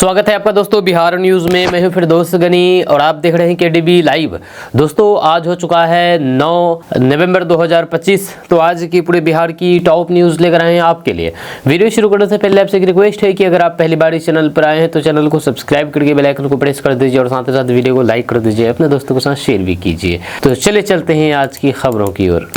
स्वागत है आपका दोस्तों बिहार न्यूज़ में। मैं हूं फिरदौस गनी और आप देख रहे हैं केडीबी लाइव। दोस्तों आज हो चुका है 9 नवंबर 2025। तो आज की पूरे बिहार की टॉप न्यूज़ लेकर आए हैं आपके लिए। वीडियो शुरू करने से पहले आपसे एक रिक्वेस्ट है कि अगर आप पहली बार इस चैनल पर आए हैं तो चैनल को सब्सक्राइब करके बेल आइकन को प्रेस कर दीजिए और साथ ही साथ वीडियो को लाइक कर दीजिए, अपने दोस्तों के साथ शेयर भी कीजिए। तो चलिए चलते हैं आज की खबरों की ओर।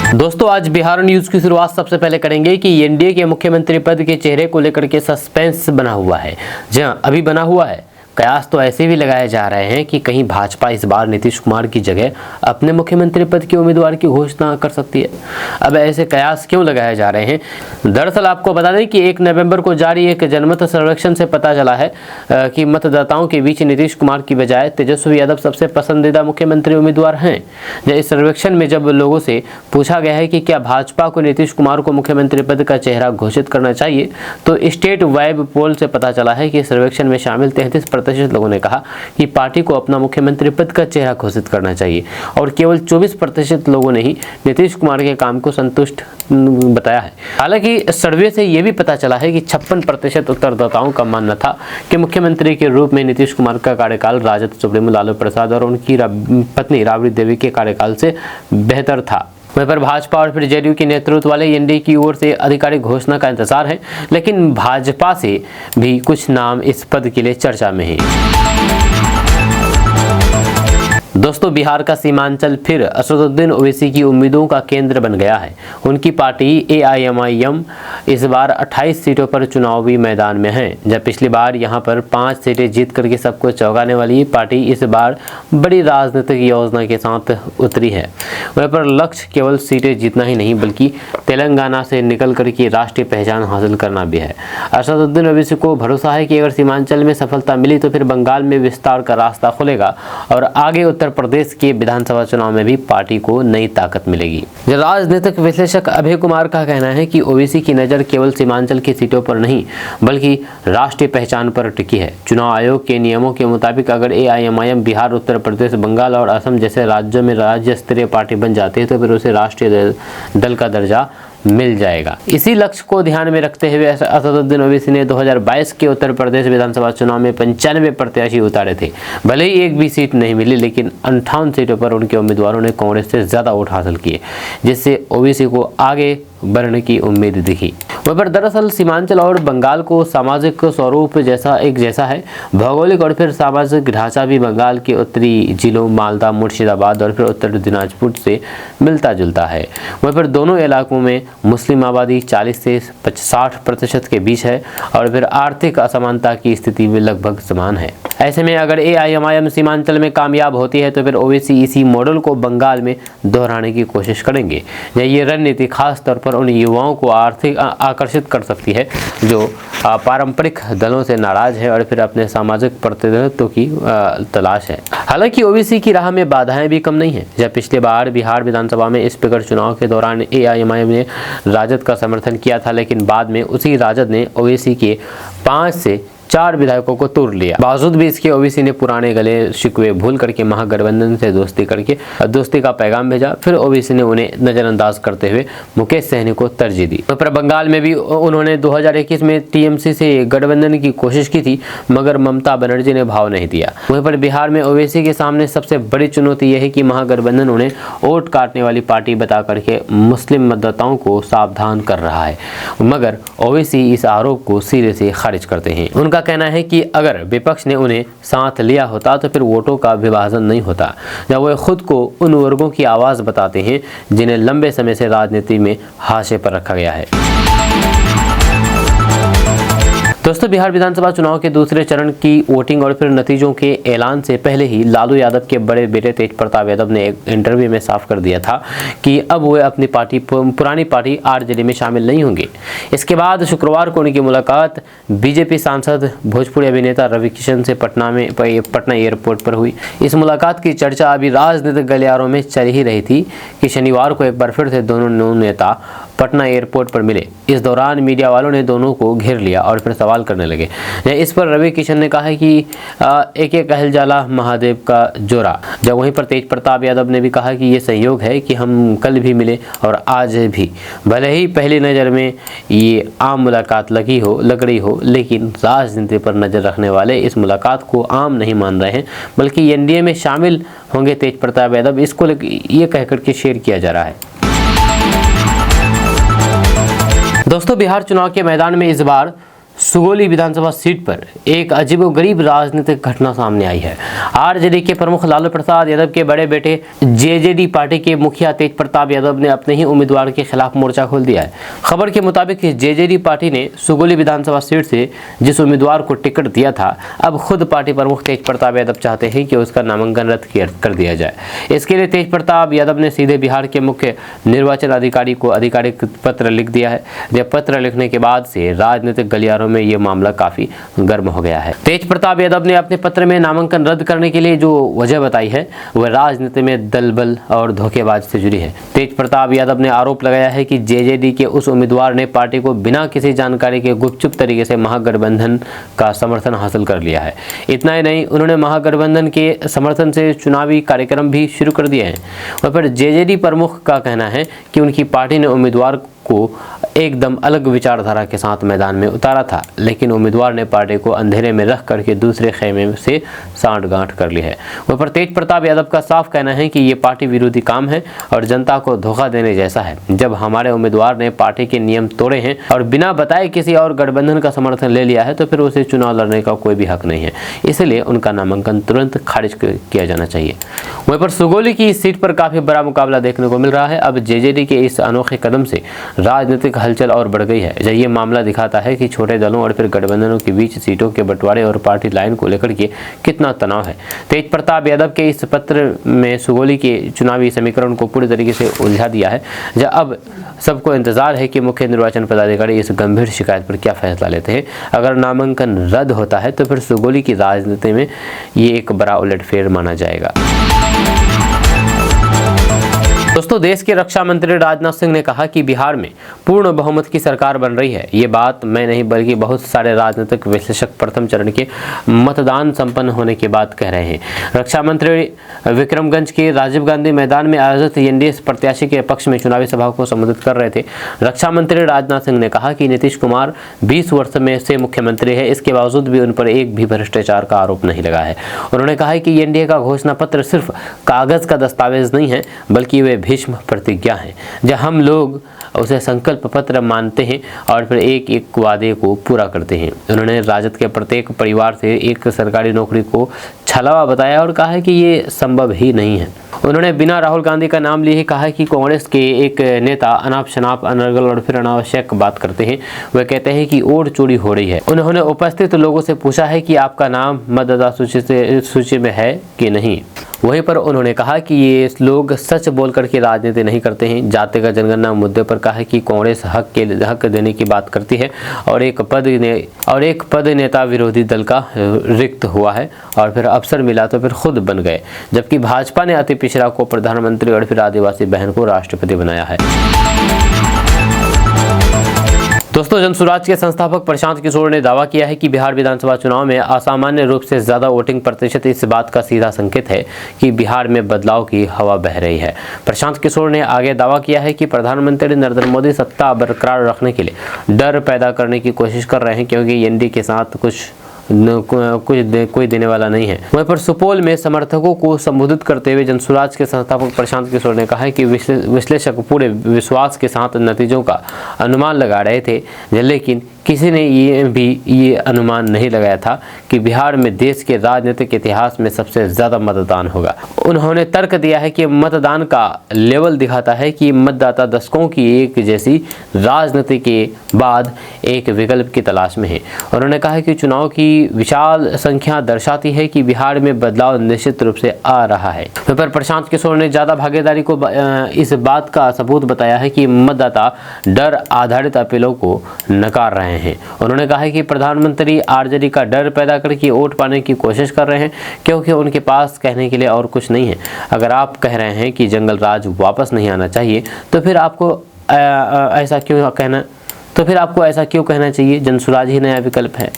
दोस्तों आज बिहार न्यूज़ की शुरुआत सबसे पहले करेंगे कि एनडीए के मुख्यमंत्री पद के चेहरे को लेकर के सस्पेंस बना हुआ है। जी हाँ, अभी बना हुआ है। कयास तो ऐसे भी लगाए जा रहे हैं कि कहीं भाजपा इस बार नीतीश कुमार की जगह अपने मुख्यमंत्री पद के उम्मीदवार की घोषणा कर सकती है। अब ऐसे कयास क्यों लगाए जा रहे हैं? दरअसल आपको बता दें कि 1 नवंबर को जारी एक जनमत सर्वेक्षण से पता चला है कि मतदाताओं के बीच नीतीश कुमार की बजाय तेजस्वी यादव सबसे पसंदीदा मुख्यमंत्री उम्मीदवार हैं। इस सर्वेक्षण में जब लोगों से पूछा गया है कि क्या भाजपा को नीतीश कुमार को मुख्यमंत्री पद का चेहरा घोषित करना चाहिए, तो स्टेट वेब पोल से पता चला है कि सर्वेक्षण में शामिल 33% लोगों ने कहा कि पार्टी को अपना मुख्यमंत्री पद का चेहरा घोषित करना चाहिए और केवल 24% लोगों ने ही नीतीश कुमार के काम को संतुष्ट बताया है। हालांकि सर्वे से यह भी पता चला है कि 56% उत्तरदाताओं का मानना था कि मुख्यमंत्री के रूप में नीतीश कुमार का कार्यकाल राजद सुप्रीमो लालू प्रसाद और उनकी पत्नी राबड़ी देवी के कार्यकाल से बेहतर था। वहीं पर भाजपा और फिर जेडीयू के नेतृत्व वाले एनडीए की ओर से आधिकारिक घोषणा का इंतजार है, लेकिन भाजपा से भी कुछ नाम इस पद के लिए चर्चा में हैं। दोस्तों बिहार का सीमांचल फिर असदुद्दीन ओवैसी की उम्मीदों का केंद्र बन गया है। उनकी पार्टी एआईएमआईएम इस बार 28 सीटों पर चुनावी मैदान में है। जब पिछली बार यहां पर 5 सीटें जीत करके सबको चौंकाने वाली पार्टी इस बार बड़ी राजनीतिक योजना के साथ उतरी है। वहीं पर लक्ष्य केवल सीटें जीतना ही नहीं बल्कि तेलंगाना से निकल करके राष्ट्रीय पहचान हासिल करना भी है। असदुद्दीन ओवैसी को भरोसा है कि अगर सीमांचल में सफलता मिली तो फिर बंगाल में विस्तार का रास्ता खुलेगा और आगे उत्तर प्रदेश के विधानसभा चुनाव में भी पार्टी को नई ताकत मिलेगी। राजनीतिक विश्लेषक अभय कुमार का कहना है कि ओवैसी की नज़र केवल सीमांचल की सीटों पर नहीं बल्कि राष्ट्रीय पहचान पर टिकी है। चुनाव आयोग के नियमों के मुताबिक अगर एआईएमआईएम बिहार, उत्तर प्रदेश, बंगाल और असम जैसे राज्यों में राज्य स्तरीय पार्टी बन जाती है तो फिर उसे राष्ट्रीय दल का दर्जा मिल जाएगा। इसी लक्ष्य को ध्यान में रखते हुए असदुद्दीन ओवैसी ने 2022 के उत्तर प्रदेश विधानसभा चुनाव में 95 प्रत्याशी उतारे थे। भले ही एक भी सीट नहीं मिली, लेकिन 58 सीटों पर उनके उम्मीदवारों ने कांग्रेस से ज्यादा वोट हासिल किए, जिससे ओवैसी को आगे बढ़ने की उम्मीद दिखी। वहीं पर दरअसल सीमांचल और बंगाल को सामाजिक स्वरूप जैसा है। भौगोलिक और फिर सामाजिक ढांचा भी बंगाल के उत्तरी जिलों मालदा, मुर्शिदाबाद और फिर उत्तर दिनाजपुर से मिलता जुलता है। वहीं पर दोनों इलाकों में मुस्लिम आबादी 40 से 60% के बीच है और फिर आर्थिक असमानता की स्थिति भी लगभग समान है। ऐसे में अगर एआईएमआईएम सीमांचल में कामयाब होती है तो फिर ओवैसी इसी मॉडल को बंगाल में दोहराने की कोशिश करेंगे। ये रणनीति खास तौर पर उन युवाओं को आर्थिक आकर्षित कर सकती है जो पारंपरिक दलों से नाराज है और फिर अपने सामाजिक प्रतिनिधित्व की तलाश है। हालांकि ओवैसी की राह में बाधाएं भी कम नहीं है। जब पिछले बार बिहार विधानसभा में स्पीकर चुनाव के दौरान एआईएमआईएम ने राजद का समर्थन किया था, लेकिन बाद में उसी राजद ने ओवैसी के 5 से 4 विधायकों को तोड़ लिया। बावजूद भी इसके ओवैसी ने पुराने गले शिकवे भूल करके महागठबंधन से दोस्ती करके दोस्ती का पैगाम भेजा। फिर ओवैसी ने उन्हें नजरअंदाज करते हुए मुकेश सहनी को तरजीह दी। पर बंगाल में भी उन्होंने 2021 में टीएमसी से गठबंधन की कोशिश की थी, मगर ममता बनर्जी ने भाव नहीं दिया। वहीं पर बिहार में ओवैसी के सामने सबसे बड़ी चुनौती यह है कि महागठबंधन उन्हें वोट काटने वाली पार्टी बता करके मुस्लिम मतदाताओं को सावधान कर रहा है, मगर ओवैसी इस आरोप को सिरे से खारिज करते हैं। उनका कहना है कि अगर विपक्ष ने उन्हें साथ लिया होता तो फिर वोटों का विभाजन नहीं होता, जब वे खुद को उन वर्गों की आवाज बताते हैं जिन्हें लंबे समय से राजनीति में हाशिए पर रखा गया है। दोस्तों बिहार विधानसभा चुनाव के दूसरे चरण की वोटिंग और फिर नतीजों के ऐलान से पहले ही लालू यादव के बड़े बेटे तेज प्रताप यादव ने एक इंटरव्यू में साफ कर दिया था कि अब वो अपनी पुरानी पार्टी आरजेडी में शामिल नहीं होंगे। इसके बाद शुक्रवार को उनकी मुलाकात बीजेपी सांसद भोजपुरी अभिनेता रवि किशन से पटना एयरपोर्ट पर हुई। इस मुलाकात की चर्चा अभी राजनीतिक गलियारों में चल ही रही थी कि शनिवार को एक बार फिर से दोनों नेता पटना एयरपोर्ट पर मिले। इस दौरान मीडिया वालों ने दोनों को घेर लिया और फिर सवाल करने लगे। इस पर रवि किशन ने कहा कि एक एक कहलजाला महादेव का जोरा। जब वहीं पर तेज प्रताप यादव ने भी कहा कि ये संयोग है कि हम कल भी मिले और आज भी, भले ही पहली नज़र में ये आम मुलाकात लग रही हो, लेकिन राजनीति पर नज़र रखने वाले इस मुलाकात को आम नहीं मान रहे हैं, बल्कि एनडीए में शामिल होंगे तेज प्रताप यादव, इसको ये कहकर के शेयर किया जा रहा है। दोस्तों, बिहार चुनाव के मैदान में इस बार सुगौली विधानसभा सीट पर एक अजीबोगरीब राजनीतिक घटना सामने आई है। आरजेडी के प्रमुख लालू प्रसाद यादव के बड़े बेटे जेजेडी पार्टी के मुखिया तेज प्रताप यादव ने अपने ही उम्मीदवार के खिलाफ मोर्चा खोल दिया है। खबर के मुताबिक जेजेडी पार्टी ने सुगौली विधानसभा सीट से जिस उम्मीदवार को टिकट दिया था, अब खुद पार्टी प्रमुख तेज प्रताप यादव चाहते हैं कि उसका नामांकन रद्द कर दिया जाए। इसके लिए तेज प्रताप यादव ने सीधे बिहार के मुख्य निर्वाचन अधिकारी को आधिकारिक पत्र लिख दिया है। जब पत्र लिखने के बाद से राजनीतिक गलियारों में यह मामला काफी गर्म हो गया है। तेज प्रताप यादव ने अपने पत्र में नामांकन रद्द करने के लिए जो वजह बताई है वह राजनीति में दलबल और धोखेबाज से जुड़ी है। तेज प्रताप यादव ने आरोप लगाया है कि जेजेडी के उस उम्मीदवार ने पार्टी को बिना किसी जानकारी के गुपचुप तरीके से महागठबंधन का समर्थन हासिल कर लिया है। इतना ही नहीं, उन्होंने महागठबंधन के समर्थन से चुनावी कार्यक्रम भी शुरू कर दिए हैं। और फिर जेजेडी प्रमुख का कहना है कि उनकी पार्टी ने उम्मीदवार को एकदम अलग विचारधारा के साथ मैदान में उतारा था, लेकिन उम्मीदवार ने पार्टी को अंधेरे में रख करके दूसरे खेमे से सांठगांठ कर ली है। वहीं पर तेज प्रताप यादव का साफ कहना है कि ये पार्टी विरोधी काम है और जनता को धोखा देने जैसा है। जब हमारे उम्मीदवार ने पार्टी के नियम तोड़े हैं और बिना बताए किसी और गठबंधन का समर्थन ले लिया है, तो फिर उसे चुनाव लड़ने का कोई भी हक नहीं है। इसलिए उनका नामांकन तुरंत खारिज किया जाना चाहिए। वहीं पर सुगौली की इस सीट पर काफी बड़ा मुकाबला देखने को मिल रहा है। अब जेजेडी के इस अनोखे कदम से राजनीतिक हलचल और बढ़ गई है। जब ये मामला दिखाता है कि छोटे दलों और फिर गठबंधनों के बीच सीटों के बंटवारे और पार्टी लाइन को लेकर के कितना तनाव है। तेज प्रताप यादव के इस पत्र में सुगौली के चुनावी समीकरण को पूरी तरीके से उलझा दिया है। जब अब सबको इंतजार है कि मुख्य निर्वाचन पदाधिकारी इस गंभीर शिकायत पर क्या फैसला लेते हैं। अगर नामांकन रद्द होता है तो फिर सुगौली की राजनीति में ये एक बड़ा उलटफेर माना जाएगा। दोस्तों, देश के रक्षा मंत्री राजनाथ सिंह ने कहा कि बिहार में पूर्ण बहुमत की सरकार बन रही है। ये बात मैं नहीं बल्कि बहुत सारे राजनीतिक विश्लेषक प्रथम चरण के मतदान संपन्न होने के बाद कह रहे हैं। रक्षा मंत्री विक्रमगंज के राजीव गांधी मैदान में आयोजित एनडीए प्रत्याशी के पक्ष में चुनावी सभा को संबोधित कर रहे थे। रक्षा मंत्री राजनाथ सिंह ने कहा कि नीतीश कुमार 20 वर्ष में से मुख्यमंत्री है, इसके बावजूद भी उन पर एक भी भ्रष्टाचार का आरोप नहीं लगा है। उन्होंने कहा कि एनडीए का घोषणा पत्र सिर्फ कागज का दस्तावेज नहीं है, बल्कि वे भीष्म प्रतिज्ञा है, जब हम लोग उसे संकल्प पत्र मानते हैं और फिर एक एक वादे को पूरा करते हैं। उन्होंने राजद के प्रत्येक परिवार से एक सरकारी नौकरी को छलावा बताया और कहा है कि ये संभव ही नहीं है। उन्होंने बिना राहुल गांधी का नाम लिए ही कहा कि कांग्रेस के एक नेता अनाप शनाप अनर्गल और फिर अनावश्यक बात करते हैं। वे कहते हैं कि ओढ़ चोरी हो रही है। उन्होंने उपस्थित लोगों से पूछा है कि आपका नाम मतदाता सूची में है कि नहीं। वहीं पर उन्होंने कहा कि ये लोग सच बोल करके राजनीति नहीं करते हैं। जातिगत जनगणना मुद्दे पर कहा कि कांग्रेस हक देने की बात करती है और एक पद नेता विरोधी दल का रिक्त हुआ है और फिर अवसर मिला तो फिर खुद बन गए, जबकि भाजपा ने अति पिछड़ा को प्रधानमंत्री और फिर आदिवासी बहन को राष्ट्रपति बनाया है। दोस्तों, जनसुराज के संस्थापक प्रशांत किशोर ने दावा किया है कि बिहार विधानसभा चुनाव में असामान्य रूप से ज्यादा वोटिंग प्रतिशत इस बात का सीधा संकेत है कि बिहार में बदलाव की हवा बह रही है। प्रशांत किशोर ने आगे दावा किया है कि प्रधानमंत्री नरेंद्र मोदी सत्ता बरकरार रखने के लिए डर पैदा करने की कोशिश कर रहे हैं, क्योंकि एनडीए के साथ कोई देने वाला नहीं है। वहीं पर सुपौल में समर्थकों को संबोधित करते हुए जनसुराज के संस्थापक प्रशांत किशोर ने कहा कि विश्लेषक पूरे विश्वास के साथ नतीजों का अनुमान लगा रहे थे, लेकिन किसी ने ये अनुमान नहीं लगाया था कि बिहार में देश के राजनीतिक इतिहास में सबसे ज़्यादा मतदान होगा। उन्होंने तर्क दिया है कि मतदान का लेवल दिखाता है कि मतदाता दशकों की एक जैसी राजनीति के बाद एक विकल्प की तलाश में है। उन्होंने कहा कि चुनाव की विशाल संख्या दर्शाती है कि बिहार में बदलाव निश्चित रूप से आ रहा है। पर प्रशांत किशोर ने ज़्यादा भागीदारी को इस बात का सबूत बताया है कि मतदाता डर आधारित अपीलों को नकार रहे हैं। उन्होंने कहा है कि प्रधानमंत्री आरजेडी का डर पैदा करके वोट पाने की कोशिश कर रहे हैं, क्योंकि उनके पास कहने के लिए और कुछ नहीं है। अगर आप कह रहे हैं कि जंगल राज वापस नहीं आना चाहिए, तो फिर आपको ऐसा क्यों कहना, तो फिर आपको ऐसा क्यों कहना चाहिए, जनसुराज ही नया विकल्प है।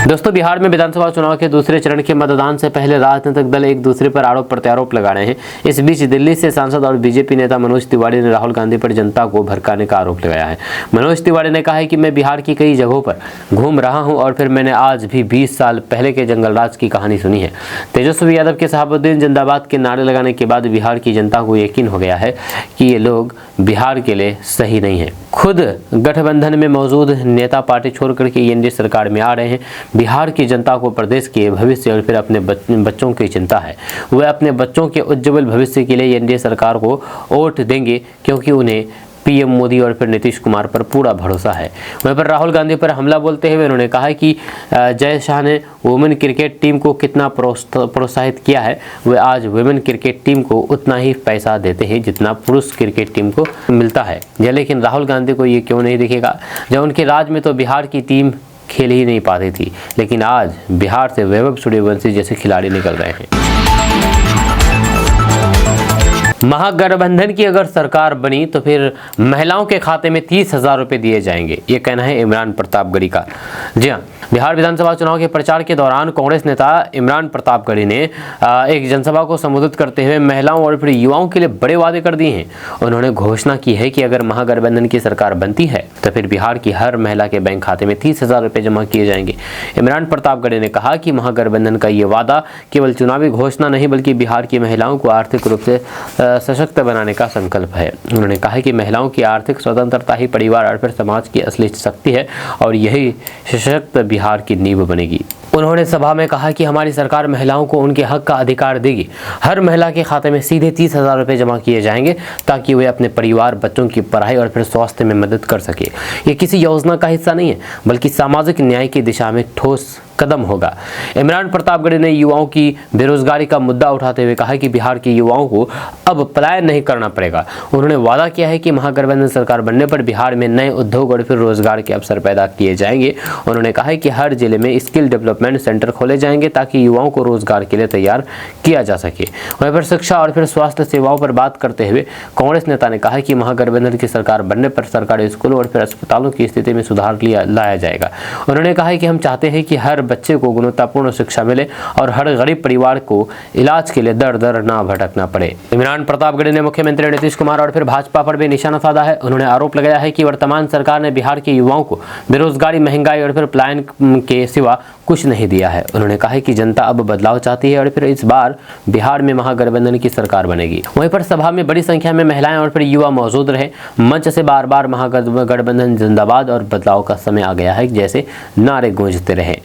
दोस्तों, बिहार में विधानसभा चुनाव के दूसरे चरण के मतदान से पहले राजनीतिक दल एक दूसरे पर आरोप प्रत्यारोप लगा रहे हैं। इस बीच दिल्ली से सांसद और बीजेपी नेता मनोज तिवारी ने राहुल गांधी पर जनता को भड़काने का आरोप लगाया है। मनोज तिवारी ने कहा है कि मैं बिहार की कई जगहों पर घूम रहा हूं और फिर मैंने आज भी 20 साल पहले के जंगलराज की कहानी सुनी है। तेजस्वी यादव के शहाबुद्दीन जिंदाबाद के नारे लगाने के बाद बिहार की जनता को यकीन हो गया है कि ये लोग बिहार के लिए सही नहीं है। खुद गठबंधन में मौजूद नेता पार्टी छोड़ करके एनडीए सरकार में आ रहे हैं। बिहार की जनता को प्रदेश के भविष्य और फिर अपने बच्चों की चिंता है। वे अपने बच्चों के उज्ज्वल भविष्य के लिए एनडीए सरकार को वोट देंगे, क्योंकि उन्हें पीएम मोदी और फिर नीतीश कुमार पर पूरा भरोसा है। वहीं पर राहुल गांधी पर हमला बोलते हुए उन्होंने कहा कि जय शाह ने वुमेन क्रिकेट टीम को कितना प्रोत्साहित किया है, वे आज वुमेन क्रिकेट टीम को उतना ही पैसा देते हैं जितना पुरुष क्रिकेट टीम को मिलता है। लेकिन राहुल गांधी को ये क्यों नहीं दिखेगा, जब उनके राज में तो बिहार की टीम खेल ही नहीं पाती थी, लेकिन आज बिहार से वैभव सूर्यवंशी जैसे खिलाड़ी निकल रहे हैं। महागठबंधन की अगर सरकार बनी तो फिर महिलाओं के खाते में 30,000 रुपये दिए जाएंगे, ये कहना है इमरान प्रतापगढ़ी का। जी हाँ, बिहार विधानसभा चुनाव के प्रचार के दौरान कांग्रेस नेता इमरान प्रतापगढ़ी ने एक जनसभा को संबोधित करते हुए महिलाओं और फिर युवाओं के लिए बड़े वादे कर दिए हैं। उन्होंने घोषणा की है कि अगर महागठबंधन की सरकार बनती है तो फिर बिहार की हर महिला के बैंक खाते में 30,000 रुपये जमा किए जाएंगे। इमरान प्रतापगढ़ी ने कहा कि महागठबंधन का ये वादा केवल चुनावी घोषणा नहीं बल्कि बिहार की महिलाओं को आर्थिक रूप से सशक्त बनाने का संकल्प है। उन्होंने कहा कि महिलाओं की आर्थिक स्वतंत्रता ही परिवार और फिर समाज की असली शक्ति है और यही सशक्त बिहार की नींव बनेगी। उन्होंने सभा में कहा कि हमारी सरकार महिलाओं को उनके हक का अधिकार देगी। हर महिला के खाते में सीधे 30,000 रुपये जमा किए जाएंगे ताकि वे अपने परिवार, बच्चों की पढ़ाई और फिर स्वास्थ्य में मदद कर सके। ये किसी योजना का हिस्सा नहीं है बल्कि सामाजिक न्याय की दिशा में ठोस कदम होगा। इमरान प्रतापगढ़ी ने युवाओं की बेरोजगारी का मुद्दा उठाते हुए कहा कि बिहार के युवाओं को अब पलायन नहीं करना पड़ेगा। उन्होंने वादा किया है कि महागठबंधन सरकार बनने पर बिहार में नए उद्योग और फिर रोजगार के अवसर पैदा किए जाएंगे। उन्होंने कहा है कि हर जिले में स्किल डेवलपमेंट सेंटर खोले जाएंगे ताकि युवाओं को रोजगार के लिए तैयार किया जा सके। वहीं पर शिक्षा और फिर स्वास्थ्य सेवाओं पर बात करते हुए कांग्रेस नेता ने कहा कि महागठबंधन की सरकार बनने पर सरकारी स्कूलों और फिर अस्पतालों की स्थिति में सुधार लाया जाएगा। उन्होंने कहा कि हम चाहते हैं कि हर बच्चे को गुणवत्तापूर्ण शिक्षा मिले और हर गरीब परिवार को इलाज के लिए दर दर ना भटकना पड़े। इमरान प्रतापगढ़ी ने मुख्यमंत्री नीतीश कुमार और फिर भाजपा पर भी निशाना साधा है। उन्होंने आरोप लगाया है कि वर्तमान सरकार ने बिहार के युवाओं को बेरोजगारी, महंगाई और फिर पलायन के सिवा कुछ नहीं दिया है। उन्होंने कहा कि जनता अब बदलाव चाहती है और फिर इस बार बिहार में महागठबंधन की सरकार बनेगी। वहीं पर सभा में बड़ी संख्या में महिलाएं और फिर युवा मौजूद रहे। मंच से बार बार महागठबंधन जिंदाबाद और बदलाव का समय आ गया है जैसे नारे गूंजते रहे।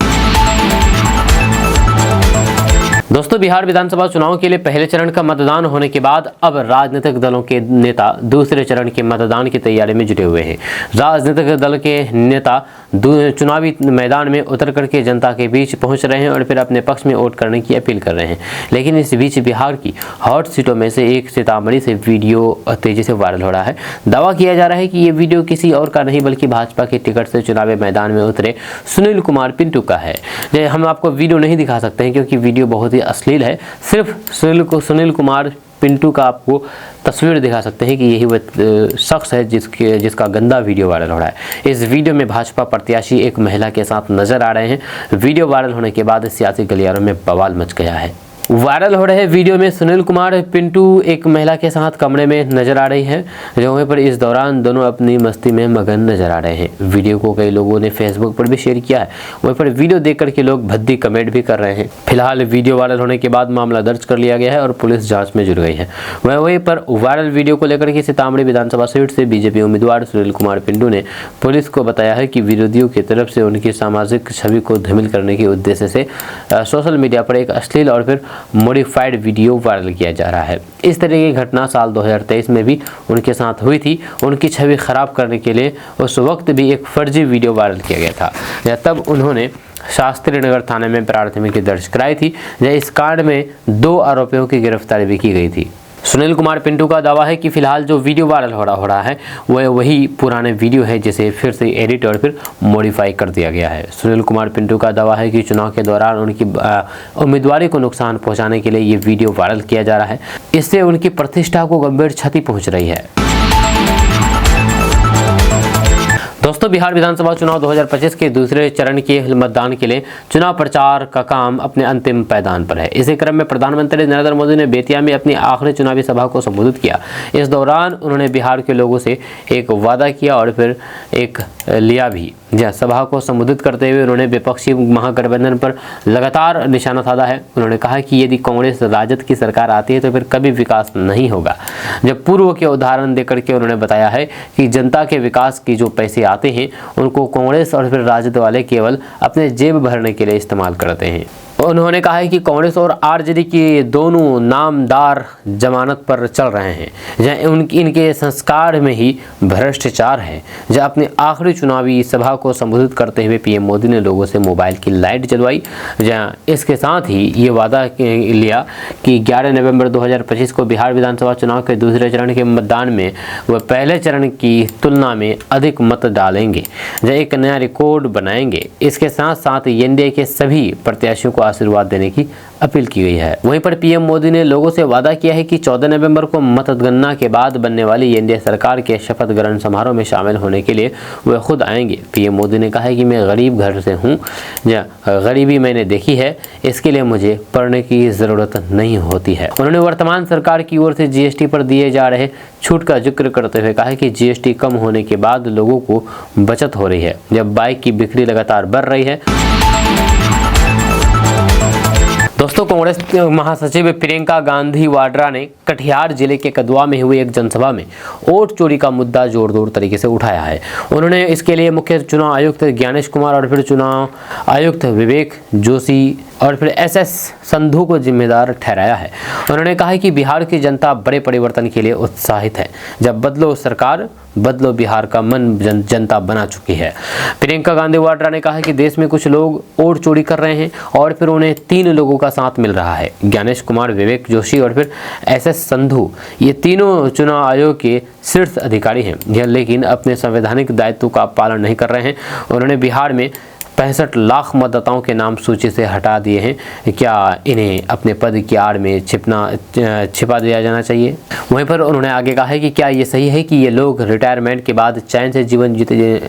दोस्तों, बिहार विधानसभा चुनाव के लिए पहले चरण का मतदान होने के बाद अब राजनीतिक दलों के नेता दूसरे चरण के मतदान की तैयारी में जुटे हुए हैं। राजनीतिक दल के नेता चुनावी मैदान में उतर करके जनता के बीच पहुंच रहे हैं और फिर अपने पक्ष में वोट करने की अपील कर रहे हैं। लेकिन इस बीच बिहार की हॉट सीटों में से एक सीतामढ़ी से वीडियो तेजी से वायरल हो रहा है। दावा किया जा रहा है कि ये वीडियो किसी और का नहीं बल्कि भाजपा के टिकट से चुनावी मैदान में उतरे सुनील कुमार पिंटू का है। हम आपको वीडियो नहीं दिखा सकते हैं क्योंकि वीडियो बहुत ही अश्लील है। सिर्फ सुनील कुमार पिंटू का आपको तस्वीर दिखा सकते हैं कि यही वह शख्स है जिसका गंदा वीडियो वायरल हो रहा है। इस वीडियो में भाजपा प्रत्याशी एक महिला के साथ नजर आ रहे हैं। वीडियो वायरल होने के बाद सियासी गलियारों में बवाल मच गया है। वायरल हो रहे वीडियो में सुनील कुमार पिंटू एक महिला के साथ कमरे में नजर आ रही है। वहीं पर इस दौरान दोनों अपनी मस्ती में मगन नजर आ रहे हैं। वीडियो को कई लोगों ने फेसबुक पर भी शेयर किया है। वहीं पर वीडियो देख करके लोग भद्दी कमेंट भी कर रहे हैं। फिलहाल वीडियो वायरल होने के बाद मामला दर्ज कर लिया गया है और पुलिस जाँच में जुट गई है। वहीं पर वायरल वीडियो को लेकर के सीतामढ़ी विधानसभा सीट से बीजेपी उम्मीदवार सुनील कुमार पिंटू ने पुलिस को बताया है कि विरोधियों की तरफ से उनकी सामाजिक छवि को धूमिल करने के उद्देश्य से सोशल मीडिया पर एक अश्लील और फिर मॉडिफाइड वीडियो वायरल किया जा रहा है। इस तरह की घटना साल 2023 में भी उनके साथ हुई थी। उनकी छवि खराब करने के लिए उस वक्त भी एक फर्जी वीडियो वायरल किया गया था। तब उन्होंने शास्त्री नगर थाने में प्राथमिकी दर्ज कराई थी। इस कांड में 2 आरोपियों की गिरफ्तारी भी की गई थी। सुनील कुमार पिंटू का दावा है कि फिलहाल जो वीडियो वायरल हो रहा है वह वही पुराने वीडियो है जिसे फिर से एडिट और फिर मॉडिफाई कर दिया गया है। सुनील कुमार पिंटू का दावा है कि चुनाव के दौरान उनकी उम्मीदवारी को नुकसान पहुंचाने के लिए ये वीडियो वायरल किया जा रहा है। इससे उनकी प्रतिष्ठा को गंभीर क्षति पहुंच रही है। दोस्तों, बिहार विधानसभा चुनाव 2025 के दूसरे चरण के मतदान के लिए चुनाव प्रचार का काम अपने अंतिम पायदान पर है। इसी क्रम में प्रधानमंत्री नरेंद्र मोदी ने बेतिया में अपनी आखिरी चुनावी सभा को संबोधित किया। इस दौरान उन्होंने बिहार के लोगों से एक वादा किया और फिर एक लिया भी। जहाँ सभा को संबोधित करते हुए उन्होंने विपक्षी महागठबंधन पर लगातार निशाना साधा है। उन्होंने कहा कि यदि कांग्रेस राजद की सरकार आती है तो फिर कभी विकास नहीं होगा। जब पूर्व के उदाहरण देकर के उन्होंने बताया है कि जनता के विकास की जो पैसे आते हैं उनको कांग्रेस और फिर राजद वाले केवल अपने जेब भरने के लिए इस्तेमाल करते हैं। उन्होंने कहा है कि कांग्रेस और आरजेडी की दोनों नामदार जमानत पर चल रहे हैं, जहाँ इनके संस्कार में ही भ्रष्टाचार है। जहाँ अपनी आखिरी चुनावी सभा को संबोधित करते हुए पीएम मोदी ने लोगों से मोबाइल की लाइट जलवाई। जहाँ इसके साथ ही ये वादा लिया कि 11 नवंबर 2025 को बिहार विधानसभा चुनाव के दूसरे चरण के मतदान में वह पहले चरण की तुलना में अधिक मत डालेंगे, जहाँ एक नया रिकॉर्ड बनाएंगे। इसके साथ साथ एनडीए के सभी प्रत्याशियों को आशीर्वाद देने की अपील की गई है। वहीं पर पीएम मोदी ने लोगों से वादा किया है कि 14 नवंबर को मतगणना के बाद बनने वाली एनडीए सरकार के शपथ ग्रहण समारोह में शामिल होने के लिए वे खुद आएंगे। पीएम मोदी ने कहा है कि मैं गरीब घर से हूं, गरीबी मैंने देखी है, इसके लिए मुझे पढ़ने की ज़रूरत नहीं होती है। उन्होंने वर्तमान सरकार की ओर से जीएसटी पर दिए जा रहे छूट का जिक्र करते हुए कहा कि जीएसटी कम होने के बाद लोगों को बचत हो रही है, जब बाइक की बिक्री लगातार बढ़ रही है। दोस्तों, कांग्रेस महासचिव प्रियंका गांधी वाड्रा ने कटिहार जिले के कदवा में हुई एक जनसभा में वोट चोरी का मुद्दा जोरदार तरीके से उठाया है। उन्होंने इसके लिए मुख्य चुनाव आयुक्त ज्ञानेश कुमार और फिर चुनाव आयुक्त विवेक जोशी और फिर एसएस संधू को जिम्मेदार ठहराया है। उन्होंने कहा है कि बिहार की जनता बड़े परिवर्तन के लिए उत्साहित है। जब बदलो सरकार, बदलो बिहार का मन जनता बना चुकी है। प्रियंका गांधी वाड्रा ने कहा कि देश में कुछ लोग वोट चोरी कर रहे हैं और फिर उन्हें 3 लोगों का साथ मिल रहा है, ज्ञानेश कुमार, विवेक जोशी और फिर एसएस संधू। ये तीनों चुनाव आयोग के शीर्ष अधिकारी हैं, लेकिन अपने संवैधानिक दायित्व का पालन नहीं कर रहे हैं। उन्होंने बिहार में 65 लाख मतदाताओं के नाम सूची से हटा दिए हैं। क्या इन्हें अपने पद की आड़ में छिपा दिया जाना चाहिए? वहीं पर उन्होंने आगे कहा है कि क्या ये सही है कि ये लोग रिटायरमेंट के बाद चैन से जीवन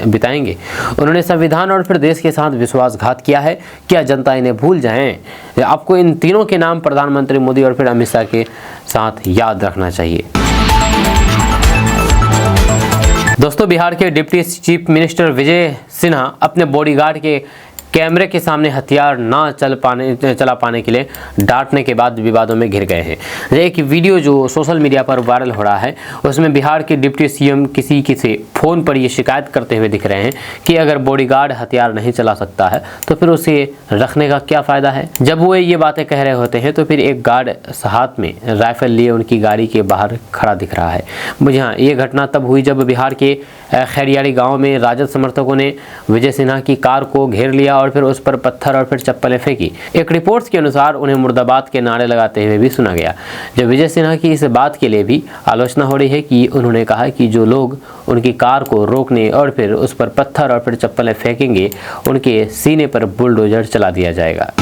बिताएंगे? उन्होंने संविधान और फिर देश के साथ विश्वासघात किया है। क्या जनता इन्हें भूल जाए? आपको इन तीनों के नाम प्रधानमंत्री मोदी और फिर अमित शाह के साथ याद रखना चाहिए। दोस्तों, बिहार के deputy chief minister Vijay Sinha अपने बॉडीगार्ड के कैमरे के सामने हथियार ना चला पाने के लिए डांटने के बाद विवादों में घिर गए हैं। एक वीडियो जो सोशल मीडिया पर वायरल हो रहा है उसमें बिहार के डिप्टी सीएम किसी से फ़ोन पर ये शिकायत करते हुए दिख रहे हैं कि अगर बॉडीगार्ड हथियार नहीं चला सकता है तो फिर उसे रखने का क्या फ़ायदा है। जब वो ये बातें कह रहे होते हैं तो फिर एक गार्ड हाथ में राइफल लिए उनकी गाड़ी के बाहर खड़ा दिख रहा है। मुझे हाँ, ये घटना तब हुई जब बिहार के खैरियाड़ी गाँव में राजद समर्थकों ने विजय सिन्हा की कार को घेर लिया और फिर उस पर पत्थर और फिर चप्पलें फेंकी। एक रिपोर्ट्स के अनुसार उन्हें मुर्दाबाद के नारे लगाते हुए भी सुना गया। जब विजय सिन्हा की इस बात के लिए भी आलोचना हो रही है कि उन्होंने कहा कि जो लोग उनकी कार को रोकने और फिर उस पर पत्थर और फिर चप्पलें फेंकेंगे उनके सीने पर बुलडोजर चला दिया जाएगा।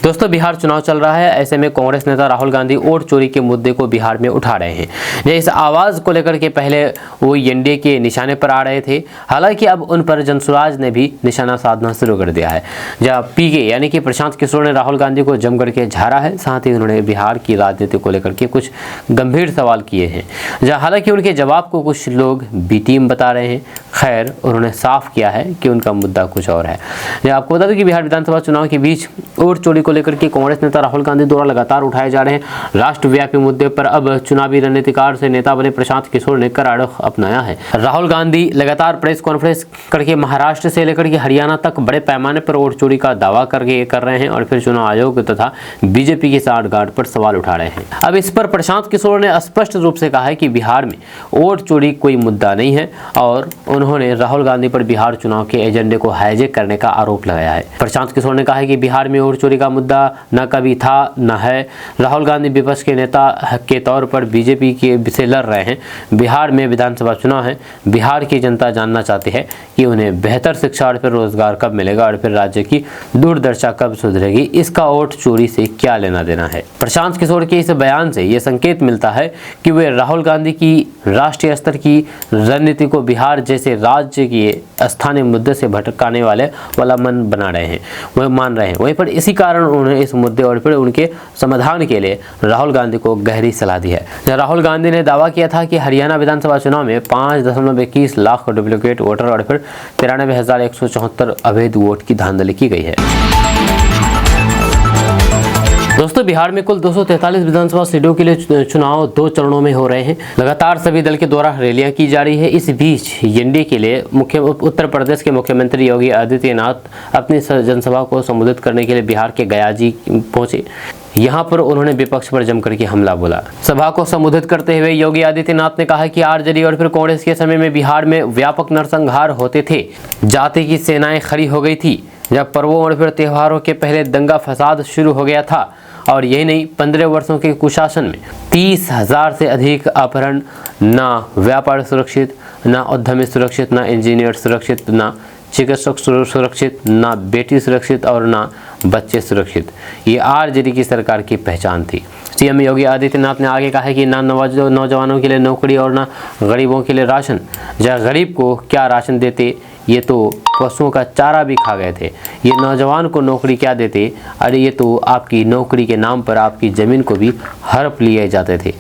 दोस्तों, बिहार चुनाव चल रहा है, ऐसे में कांग्रेस नेता राहुल गांधी वोट चोरी के मुद्दे को बिहार में उठा रहे हैं। इस आवाज़ को लेकर के पहले वो एनडीए के निशाने पर आ रहे थे, हालांकि अब उन पर जनसुराज ने भी निशाना साधना शुरू कर दिया है। जहाँ पीके यानी कि प्रशांत किशोर ने राहुल गांधी को जम करके झाड़ा है, साथ ही उन्होंने बिहार की राजनीति को लेकर के कुछ गंभीर सवाल किए हैं, जहाँ हालांकि उनके जवाब को कुछ लोग बी टीम बता रहे हैं। खैर, उन्होंने साफ किया है कि उनका मुद्दा कुछ और है। आपको बता दें कि बिहार विधानसभा चुनाव के बीच वोट चोरी को लेकर के कांग्रेस नेता राहुल गांधी द्वारा लगातार उठाए जा रहे हैं राष्ट्रव्यापी मुद्दे पर अब चुनावी रणनीतिकार से नेता बने प्रशांत किशोर ने कड़ा रुख अपनाया है। राहुल गांधी लगातार प्रेस कॉन्फ्रेंस करके महाराष्ट्र से लेकर के हरियाणा तक बड़े पैमाने पर वोट चोरी का दावा कर रहे हैं और फिर चुनाव आयोग तथा बीजेपी की साठगांठ पर सवाल उठा रहे हैं। अब इस पर प्रशांत किशोर ने स्पष्ट रूप से कहा है कि बिहार में वोट चोरी कोई मुद्दा नहीं है और उन्होंने राहुल गांधी पर बिहार चुनाव के एजेंडे को हाईजैक करने का आरोप लगाया है। प्रशांत किशोर ने कहा है कि बिहार में वोट चोरी का मुद्दा मुद्दा न कभी था न है। राहुल गांधी विपक्ष के नेता के तौर पर बीजेपी के से लड़ रहे हैं। बिहार में विधानसभा चुनाव है। बिहार की जनता जानना चाहती है कि उन्हें बेहतर शिक्षा और फिर रोजगार कब मिलेगा और फिर राज्य की दुर्दशा कब सुधरेगी। इसका वोट चोरी से क्या लेना देना है। प्रशांत किशोर के इस बयान से यह संकेत मिलता है कि वे राहुल गांधी की राष्ट्रीय स्तर की रणनीति को बिहार जैसे राज्य के स्थानीय मुद्दे से भटकाने वाला मन बना रहे हैं, वह मान रहे हैं। वहीं पर इसी कारण उन्होंने इस मुद्दे और फिर उनके समाधान के लिए राहुल गांधी को गहरी सलाह दी है। राहुल गांधी ने दावा किया था कि हरियाणा विधानसभा चुनाव में 5.21 लाख डुप्लीकेट वोटर और फिर 93,174 अवैध वोट की धांधली की गई है। दोस्तों, बिहार में कुल 243 विधानसभा सीटों के लिए चुनाव 2 चरणों में हो रहे हैं। लगातार सभी दल के द्वारा रैलियां की जा रही है। इस बीच एनडीए के लिए उत्तर प्रदेश के मुख्यमंत्री योगी आदित्यनाथ अपनी जनसभा को संबोधित करने के लिए बिहार के गया जी पहुंचे। यहाँ पर उन्होंने विपक्ष पर जमकर के हमला बोला। सभा को संबोधित करते हुए योगी आदित्यनाथ ने कहा कि आरजेडी और फिर कांग्रेस के समय में बिहार में व्यापक नरसंहार होते थे, जाति की सेनाएं खड़ी हो गई थी। जब पर्वों और फिर त्योहारों के पहले दंगा फसाद शुरू हो गया था और यही नहीं, 15 वर्षों के कुशासन में 30,000 से अधिक अपहरण, ना व्यापार सुरक्षित, ना उद्यमी सुरक्षित, ना इंजीनियर सुरक्षित, ना चिकित्सक सुरक्षित, ना बेटी सुरक्षित और ना बच्चे सुरक्षित। ये आरजेडी की सरकार की पहचान थी। सीएम योगी आदित्यनाथ ने आगे कहा है कि ना नौजवानों के लिए नौकरी और ना गरीबों के लिए राशन। जब गरीब को क्या राशन देते, ये तो पशुओं का चारा भी खा गए थे। ये नौजवान को नौकरी क्या देते, अरे ये तो आपकी नौकरी के नाम पर आपकी ज़मीन को भी हड़प लिए जाते थे।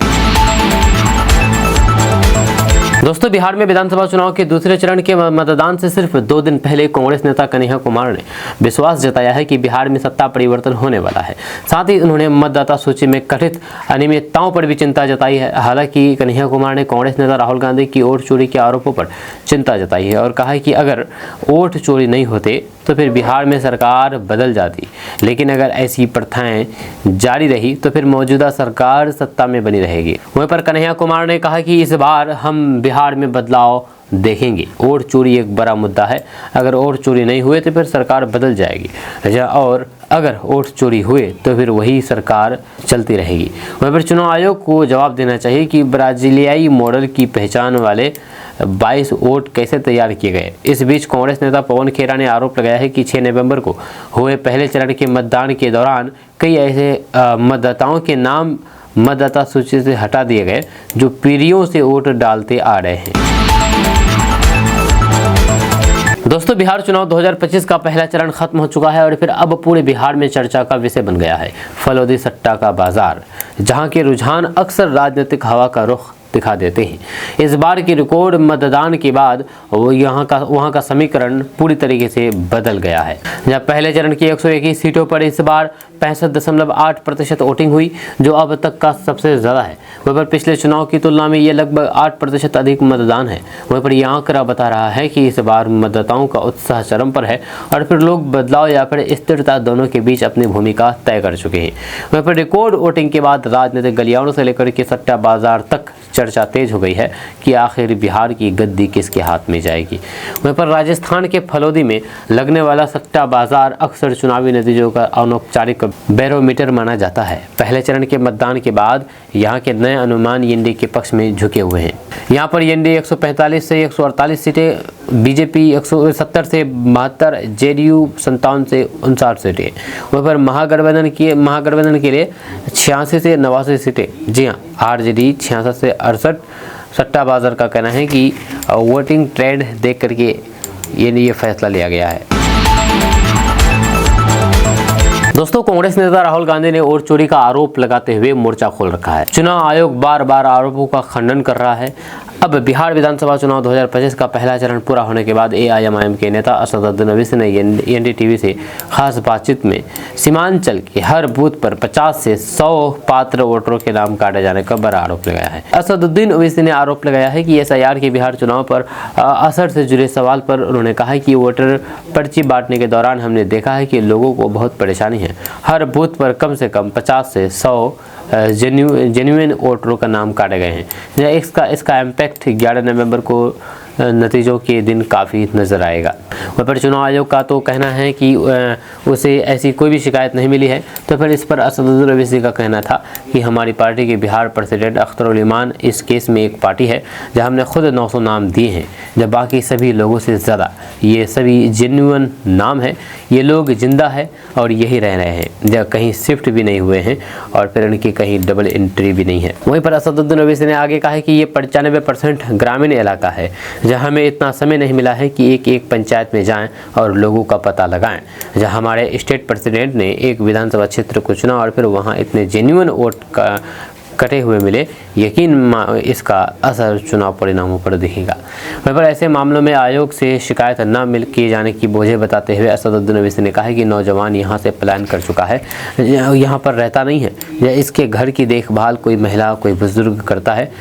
दोस्तों, बिहार में विधानसभा चुनाव के दूसरे चरण के मतदान से सिर्फ 2 दिन पहले कांग्रेस नेता कन्हैया कुमार ने विश्वास जताया है कि बिहार में सत्ता परिवर्तन होने वाला है। साथ ही उन्होंने मतदाता सूची में कथित अनियमितताओं पर भी चिंता जताई है। हालांकि कन्हैया कुमार ने कांग्रेस नेता राहुल गांधी की वोट चोरी के आरोपों पर चिंता जताई है और कहा है कि अगर वोट चोरी नहीं होते तो फिर बिहार में सरकार बदल जाती, लेकिन अगर ऐसी प्रथाएं जारी रही तो फिर मौजूदा सरकार सत्ता में बनी रहेगी। वहीं पर कन्हैया कुमार ने कहा कि इस बार हम बिहार में बदलाव देखेंगे। वोट चोरी एक बड़ा मुद्दा है, अगर वोट चोरी नहीं हुए तो फिर सरकार बदल जाएगी और अगर वोट चोरी हुए तो फिर वही सरकार चलती रहेगी। वहीं पर चुनाव आयोग को जवाब देना चाहिए कि ब्राजीलियाई मॉडल की पहचान वाले 22 वोट कैसे तैयार किए गए। इस बीच कांग्रेस नेता पवन खेरा ने आरोप लगाया है कि 6 नवंबर को हुए पहले चरण के मतदान के दौरान कई ऐसे मतदाताओं के नाम मतदाता सूची से हटा दिए गए जो पीढ़ियों से वोट डालते आ रहे हैं। दोस्तों, बिहार चुनाव 2025 का पहला चरण खत्म हो चुका है और फिर अब पूरे बिहार में चर्चा का विषय बन गया है फलोदी सट्टा का बाजार, जहां के रुझान अक्सर राजनीतिक हवा का रुख दिखा देते हैं। इस बार की रिकॉर्ड मतदान के बाद वहां का समीकरण पूरी तरीके से बदल गया है। जब पहले चरण की 121 सीटों पर इस बार 65.8% वोटिंग हुई, जो अब तक का सबसे ज़्यादा है। वहीं पर पिछले चुनाव की तुलना में ये लगभग 8% अधिक मतदान है। वहीं पर यह आंकड़ा बता रहा है कि इस बार मतदाताओं का उत्साह चरम पर है और फिर लोग बदलाव या फिर स्थिरता दोनों के बीच अपनी भूमिका तय कर चुके हैं। वहीं पर रिकॉर्ड वोटिंग के बाद राजनीतिक गलियारों से लेकर के सट्टा बाजार तक चर्चा तेज हो गई है कि आखिर बिहार की गद्दी किसके हाथ में जाएगी। वहीं पर राजस्थान के फलोदी में लगने वाला सट्टा बाजार अक्सर चुनावी नतीजों का अनौपचारिक बैरोमीटर माना जाता है। पहले चरण के मतदान के बाद यहाँ के नए अनुमान एनडीए के पक्ष में झुके हुए हैं। यहाँ पर एनडीए 145 से 148 सीटें, बीजेपी 170 से 72, जेडीयू 57 से 59 सीटें। वहीं पर महागठबंधन के लिए 86 से 89 सीटें। जी हाँ, आरजेडी 66 से 68। सट्टा बाजार का कहना है कि वोटिंग ट्रेंड देख करके ये फैसला लिया गया है। दोस्तों, कांग्रेस नेता राहुल गांधी ने वोट चोरी का आरोप लगाते हुए मोर्चा खोल रखा है। चुनाव आयोग बार बार आरोपों का खंडन कर रहा है। अब बिहार विधानसभा चुनाव 2025 का पहला चरण पूरा होने के बाद एआईएमआईएम के नेता असदुद्दीन ओवैसी ने एनडीटीवी से खास बातचीत में सीमांचल के हर बूथ पर 50 से 100 पात्र वोटरों के नाम काटे जाने का बड़ा आरोप लगाया है। असदुद्दीन ओवैसी ने आरोप लगाया है कि एसआईआर के बिहार चुनाव पर असर से जुड़े सवाल पर उन्होंने कहा कि वोटर पर्ची बांटने के दौरान हमने देखा है कि लोगों को बहुत परेशानी है। हर बूथ पर कम से कम 50 से 100 जेन्युइन वोटरों का नाम काटे गए हैं। इसका इम्पैक्ट 11 नवंबर को नतीजों के दिन काफ़ी नज़र आएगा। वहाँ पर चुनाव आयोग का तो कहना है कि उसे ऐसी कोई भी शिकायत नहीं मिली है। तो फिर इस पर असदुद्दीन ओवैसी का कहना था कि हमारी पार्टी के बिहार प्रेसिडेंट अख्तरुल ईमान इस केस में एक पार्टी है जहाँ हमने खुद 900 नाम दिए हैं, जब बाकी सभी लोगों से ज़्यादा ये सभी जेन्युइन नाम है, ये लोग जिंदा है और यही रह रहे हैं, जब कहीं शिफ्ट भी नहीं हुए हैं और फिर इनकी कहीं डबल एंट्री भी नहीं है। वहीं पर असदुद्दीन ओवैसी ने आगे कहा है कि ये 95% ग्रामीण इलाका है जहाँ हमें इतना समय नहीं मिला है कि एक पंचायत में जाएं और लोगों का पता लगाएं, जहाँ हमारे स्टेट प्रेसिडेंट ने एक विधानसभा क्षेत्र को चुना और फिर वहाँ इतने जेन्युइन वोट का कटे हुए मिले। यकीन इसका असर चुनाव परिणामों पर दिखेगा। वहीं पर ऐसे मामलों में आयोग से शिकायत न मिल किए जाने की वजह बताते हुए असदुद्दीन ओवैसी ने कहा है कि नौजवान यहां से पलायन कर चुका है, यहां पर रहता नहीं है, या इसके घर की देखभाल कोई महिला कोई बुजुर्ग करता है।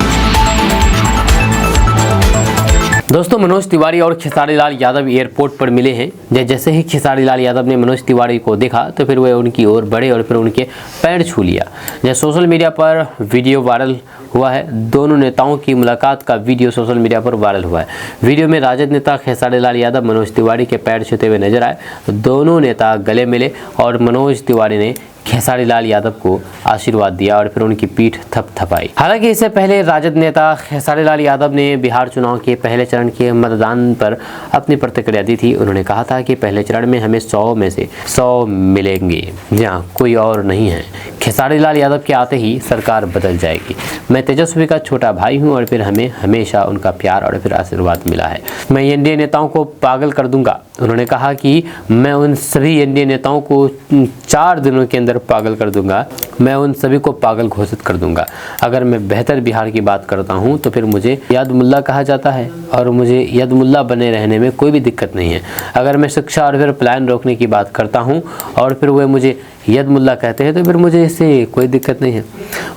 दोस्तों, मनोज तिवारी और खेसारी लाल यादव एयरपोर्ट पर मिले हैं। जैसे ही खेसारी लाल यादव ने मनोज तिवारी को देखा तो फिर वह उनकी ओर बढ़े और फिर उनके पैर छू लिया। जब सोशल मीडिया पर वीडियो वायरल हुआ है, दोनों नेताओं की मुलाकात का वीडियो सोशल मीडिया पर वायरल हुआ है। वीडियो में राजद नेता खेसारी लाल यादव मनोज तिवारी के पैर छूते हुए नजर आए। दोनों नेता गले मिले और मनोज तिवारी ने खेसारी लाल यादव को आशीर्वाद दिया और फिर उनकी पीठ थपथपाई। हालांकि इससे पहले राजद नेता खेसारी लाल यादव ने बिहार चुनाव के पहले चरण के मतदान पर अपनी प्रतिक्रिया दी थी। उन्होंने कहा था कि पहले चरण में हमें 100 में से 100 मिलेंगे, जहां कोई और नहीं है। खेसारी लाल यादव के आते ही सरकार बदल जाएगी। मैं तेजस्वी का छोटा भाई हूं और फिर हमें हमेशा उनका प्यार और फिर आशीर्वाद मिला है। मैं एनडीए नेताओं को पागल कर दूंगा। उन्होंने कहा कि मैं उन सभी एनडीए नेताओं को 4 दिनों के अंदर पागल कर दूंगा। मैं उन सभी को पागल घोषित कर दूंगा। अगर मैं बेहतर बिहार की बात करता हूं तो फिर मुझे यदमुल्ला कहा जाता है और मुझे यदमुल्ला बने रहने में कोई भी दिक्कत नहीं है। अगर मैं शिक्षा और फिर पलायन रोकने की बात करता हूं और फिर वे मुझे यदमुल्ला कहते हैं तो फिर मुझे इससे कोई दिक्कत नहीं है।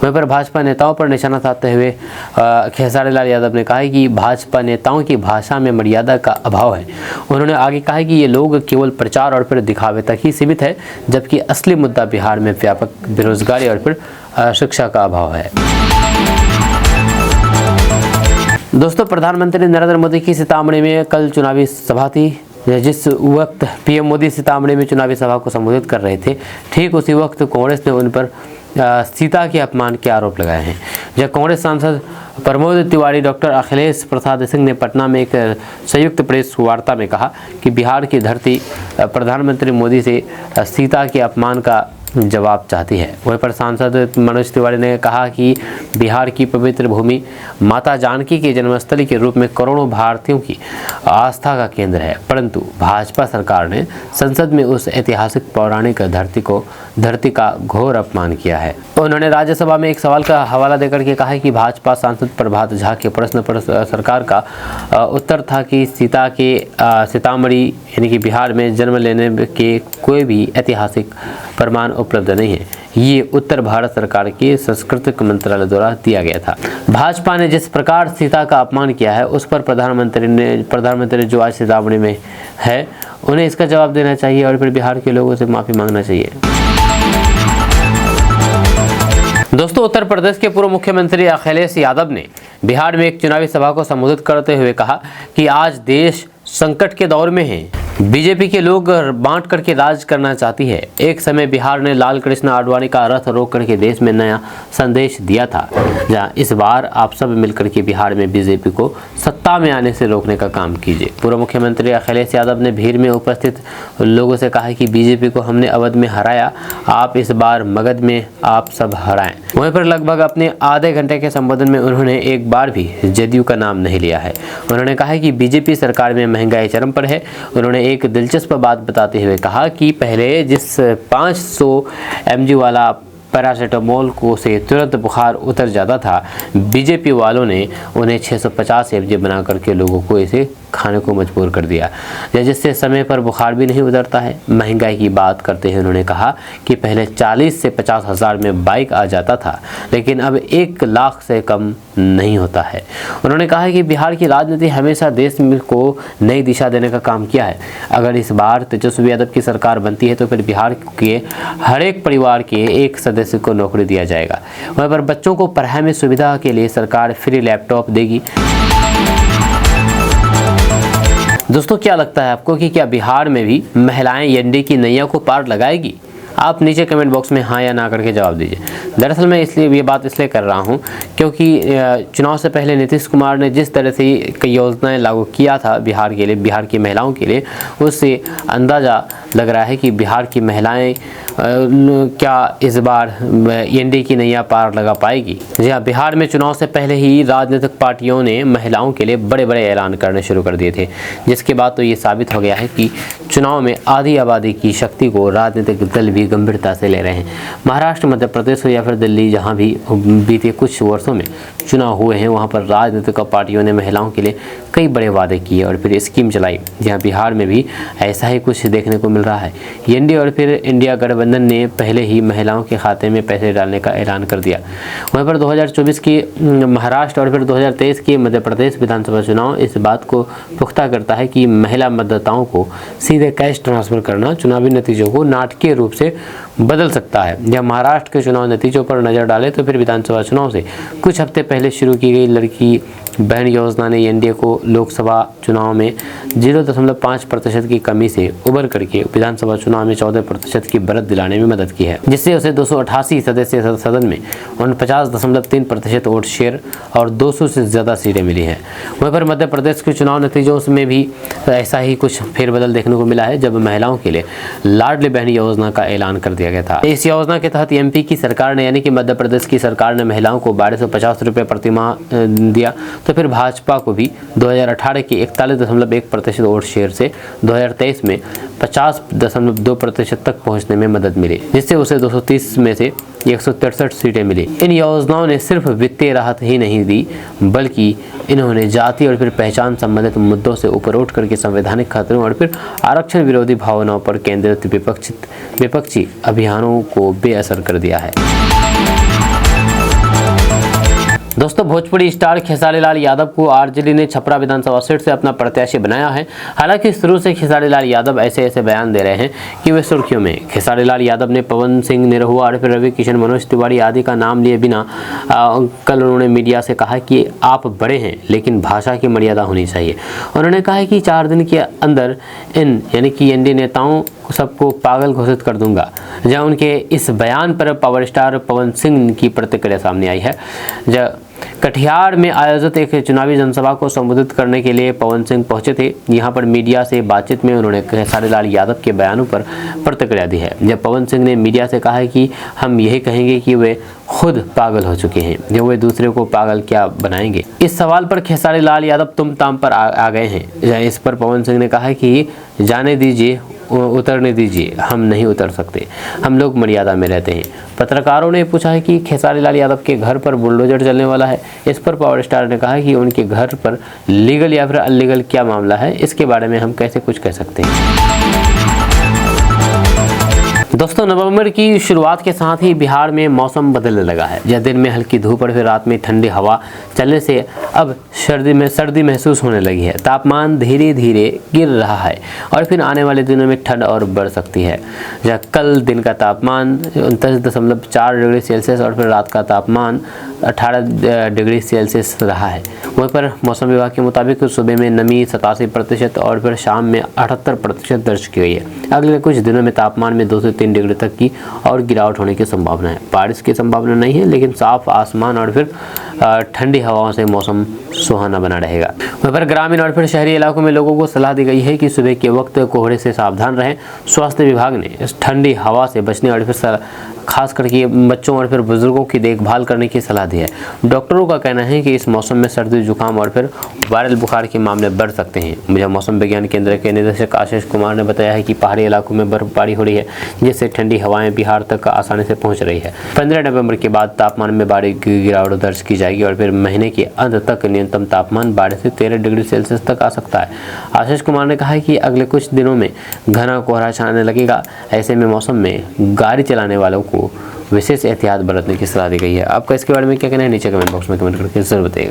वहीं पर भाजपा नेताओं पर निशाना साधते हुए खेसारी लाल यादव ने कहा है कि भाजपा नेताओं की भाषा में मर्यादा का अभाव है। उन्होंने आगे कहा है कि ये लोग केवल प्रचार और फिर दिखावे तक ही सीमित है, जबकि असली मुद्दा बिहार में व्यापक बेरोजगारी और फिर शिक्षा का अभाव है। दोस्तों, प्रधानमंत्री नरेंद्र मोदी की सीतामढ़ी में कल चुनावी सभा थी। जिस वक्त पीएम मोदी सीतामढ़ी में चुनावी सभा को संबोधित कर रहे थे, ठीक उसी वक्त कांग्रेस ने उन पर सीता के अपमान के आरोप लगाए हैं। जब कांग्रेस सांसद प्रमोद तिवारी डॉक्टर अखिलेश प्रसाद सिंह ने पटना में एक संयुक्त प्रेस वार्ता में कहा कि बिहार की धरती प्रधानमंत्री मोदी से सीता के अपमान का जवाब चाहती है। वहीं पर सांसद मनोज तिवारी ने कहा कि बिहार की पवित्र भूमि माता जानकी के जन्मस्थली के रूप में करोड़ों भारतीयों की आस्था का केंद्र है, परंतु भाजपा सरकार ने संसद में उस ऐतिहासिक पौराणिक धरती का घोर अपमान किया है। उन्होंने राज्यसभा में एक सवाल का हवाला देकर के कहा है कि भाजपा सांसद प्रभात झा के प्रश्न पर सरकार का उत्तर था कि सीता के सीतामढ़ी यानी कि बिहार में जन्म लेने के कोई भी ऐतिहासिक प्रमाण उपलब्ध नहीं है। ये उत्तर भारत सरकार के सांस्कृतिक मंत्रालय द्वारा दिया गया था। भाजपा ने जिस प्रकार सीता का अपमान किया है उस पर प्रधानमंत्री जो आज सीतामढ़ी में है उन्हें इसका जवाब देना चाहिए और फिर बिहार के लोगों से माफी मांगना चाहिए। दोस्तों, उत्तर प्रदेश के पूर्व मुख्यमंत्री अखिलेश यादव ने बिहार में एक चुनावी सभा को संबोधित करते हुए कहा कि आज देश संकट के दौर में है। बीजेपी के लोग बांट करके राज करना चाहती है। एक समय बिहार ने लाल कृष्ण आडवाणी का रथ रोक करके देश में नया संदेश दिया था, जहां इस बार आप सब मिलकर के बिहार में बीजेपी को सत्ता में आने से रोकने का काम कीजिए। पूर्व मुख्यमंत्री अखिलेश यादव ने भीड़ में उपस्थित लोगों से कहा कि बीजेपी को हमने अवध में हराया, आप इस बार मगध में आप सब हराएं। वहीं पर लगभग अपने आधे घंटे के संबोधन में उन्होंने एक बार भी जदयू का नाम नहीं लिया है। उन्होंने कहा कि बीजेपी सरकार में महंगाई चरम पर है। उन्होंने एक दिलचस्प बात बताते हुए कहा कि पहले जिस 500 mg वाला पैरासीटामोल को से तुरंत बुखार उतर जाता था, बीजेपी वालों ने उन्हें 650 mg बना करके लोगों को इसे खाने को मजबूर कर दिया, जिससे समय पर बुखार भी नहीं उतरता है। महंगाई की बात करते हुए उन्होंने कहा कि पहले 40 से 50 हज़ार में बाइक आ जाता था, लेकिन अब 1 लाख से कम नहीं होता है। उन्होंने कहा कि बिहार की राजनीति हमेशा देश को नई दिशा देने का काम किया है। अगर इस बार तेजस्वी यादव की सरकार बनती है तो फिर बिहार के हर एक परिवार के एक सदस्य को नौकरी दिया जाएगा। वहीं पर बच्चों को पढ़ाई में सुविधा के लिए सरकार फ्री लैपटॉप देगी। दोस्तों क्या लगता है आपको कि क्या बिहार में भी महिलाएं एनडीए की नैया को पार लगाएगी? आप नीचे कमेंट बॉक्स में हाँ या ना करके जवाब दीजिए। दरअसल मैं ये बात इसलिए कर रहा हूँ क्योंकि चुनाव से पहले नीतीश कुमार ने जिस तरह से कई योजनाएं लागू किया था बिहार के लिए, बिहार की महिलाओं के लिए, उससे अंदाज़ा लग रहा है कि बिहार की महिलाएं क्या इस बार एनडीए की नैया पार लगा पाएगी। जी हाँ, बिहार में चुनाव से पहले ही राजनीतिक पार्टियों ने महिलाओं के लिए बड़े बड़े ऐलान करने शुरू कर दिए थे, जिसके बाद तो ये साबित हो गया है कि चुनाव में आधी आबादी की शक्ति को राजनीतिक दल भी गंभीरता से ले रहे हैं। महाराष्ट्र, मध्य प्रदेश या फिर दिल्ली, जहाँ भी बीते कुछ वर्षों में चुनाव हुए हैं, वहाँ पर राजनीतिक पार्टियों ने महिलाओं के लिए कई बड़े वादे किए और फिर स्कीम चलाई। जहाँ बिहार में भी ऐसा ही कुछ देखने को मिल रहा है। एनडीए और फिर इंडिया गठबंधन ने पहले ही महिलाओं के खाते में पैसे डालने का ऐलान कर दिया। वहीं पर 2024 की महाराष्ट्र और फिर 2023 के मध्य प्रदेश विधानसभा चुनाव इस बात को पुख्ता करता है कि महिला मतदाताओं को सीधे कैश ट्रांसफर करना चुनावी नतीजों को नाटकीय रूप से बदल सकता है। जब महाराष्ट्र के चुनाव नतीजों पर नजर डालें तो फिर विधानसभा चुनाव से कुछ हफ्ते पहले शुरू की गई लड़की बहन योजना ने एनडीए को लोकसभा चुनाव में 0.5% की कमी से उबर करके विधानसभा चुनाव में 14% की बढ़त दिलाने में मदद की है, जिससे उसे 288 सदस्यीय सदन में 49.3% वोट शेयर और 200 से ज़्यादा सीटें मिली हैं। वहीं पर मध्य प्रदेश के चुनाव नतीजों में भी ऐसा ही कुछ फेरबदल देखने को मिला है, जब महिलाओं के लिए लाडली बहन योजना का ऐलान कर दिया गया था। इस योजना के तहत एमपी की सरकार ने यानी कि मध्य प्रदेश की सरकार ने महिलाओं को 1250 रुपये प्रति माह दिया, तो फिर भाजपा को भी 2018 के 41.1% वोट शेयर से 2023 में 50.2% तक पहुंचने में मदद मिली, जिससे उसे 230 में से 163 सीटें मिली। इन योजनाओं ने सिर्फ वित्तीय राहत ही नहीं दी, बल्कि इन्होंने जाति और फिर पहचान संबंधित मुद्दों से ऊपर उठ करके संवैधानिक खतरों और फिर आरक्षण विरोधी भावनाओं पर केंद्रित विपक्षी अभियानों को बेअसर कर दिया है। दोस्तों, भोजपुरी स्टार खेसारी लाल यादव को आरजेडी ने छपरा विधानसभा सीट से अपना प्रत्याशी बनाया है। हालांकि शुरू से खेसारी लाल यादव ऐसे बयान दे रहे हैं कि वे सुर्खियों में। खेसारी लाल यादव ने पवन सिंह निरहुआ और फिर रवि किशन, मनोज तिवारी आदि का नाम लिए बिना कल उन्होंने मीडिया से कहा कि आप बड़े हैं लेकिन भाषा की मर्यादा होनी चाहिए। उन्होंने कहा कि 4 दिन के अंदर यानी कि एनडीए नेताओं सबको पागल घोषित कर दूंगा। जहाँ उनके इस बयान पर पावर स्टार पवन सिंह की प्रतिक्रिया सामने आई है। जब कटिहार में आयोजित एक चुनावी जनसभा को संबोधित करने के लिए पवन सिंह पहुंचे थे। यहां पर मीडिया से बातचीत में उन्होंने खेसारी लाल यादव के बयानों पर प्रतिक्रिया दी है। जब पवन सिंह ने मीडिया से कहा है कि हम यही कहेंगे कि वे खुद पागल हो चुके हैं, जब वे दूसरे को पागल क्या बनाएंगे। इस सवाल पर खेसारी लाल यादव तुम ताम पर आ गए हैं। इस पर पवन सिंह ने कहा कि जाने दीजिए, उतरने दीजिए, हम नहीं उतर सकते, हम लोग मर्यादा में रहते हैं। पत्रकारों ने पूछा है कि खेसारी लाल यादव के घर पर बुलडोजर चलने वाला है। इस पर पावर स्टार ने कहा कि उनके घर पर लीगल या फिर अनलीगल क्या मामला है, इसके बारे में हम कैसे कुछ कह सकते हैं। दोस्तों, नवंबर की शुरुआत के साथ ही बिहार में मौसम बदलने लगा है। यह दिन में हल्की धूप और फिर रात में ठंडी हवा चलने से अब सर्दी महसूस होने लगी है। तापमान धीरे धीरे गिर रहा है और फिर आने वाले दिनों में ठंड और बढ़ सकती है। जहाँ कल दिन का तापमान 29.4 डिग्री सेल्सियस और फिर रात का तापमान 18 डिग्री सेल्सियस रहा है। वहीं पर मौसम विभाग के मुताबिक सुबह में नमी 87% और फिर शाम में 78% दर्ज की गई है। अगले कुछ दिनों में तापमान में 2 से 3 डिग्री तक की और गिरावट होने की संभावना है। बारिश की संभावना नहीं है, लेकिन साफ आसमान और फिर ठंडी हवाओं से मौसम सुहाना बना रहेगा। वहीं पर ग्रामीण और फिर शहरी इलाकों में लोगों को सलाह दी गई है कि सुबह के वक्त कोहरे से सावधान रहें। स्वास्थ्य विभाग ने इस ठंडी हवा से बचने और फिर खास करके बच्चों और फिर बुजुर्गों की देखभाल करने की सलाह दी है। डॉक्टरों का कहना है कि इस मौसम में सर्दी, जुकाम और फिर वायरल बुखार के मामले बढ़ सकते हैं। मुझे मौसम विज्ञान केंद्र के निदेशक आशीष कुमार ने बताया है कि पहाड़ी इलाकों में बर्फबारी हो रही है, जिससे ठंडी हवाएं बिहार तक आसानी से पहुंच रही है। 15 नवंबर के बाद तापमान में भारी गिरावट दर्ज की जाएगी और फिर महीने के अंत तक न्यूनतम तापमान 12 से 13 डिग्री सेल्सियस तक आ सकता है। आशीष कुमार ने कहा है कि अगले कुछ दिनों में घना कोहरा छाने लगेगा। ऐसे में मौसम में गाड़ी चलाने वालों को विशेष एहतियात बरतने की सलाह दी गई है। आपका इसके बारे में क्या कहना है, नीचे कमेंट बॉक्स में कमेंट करके जरूर बताइएगा।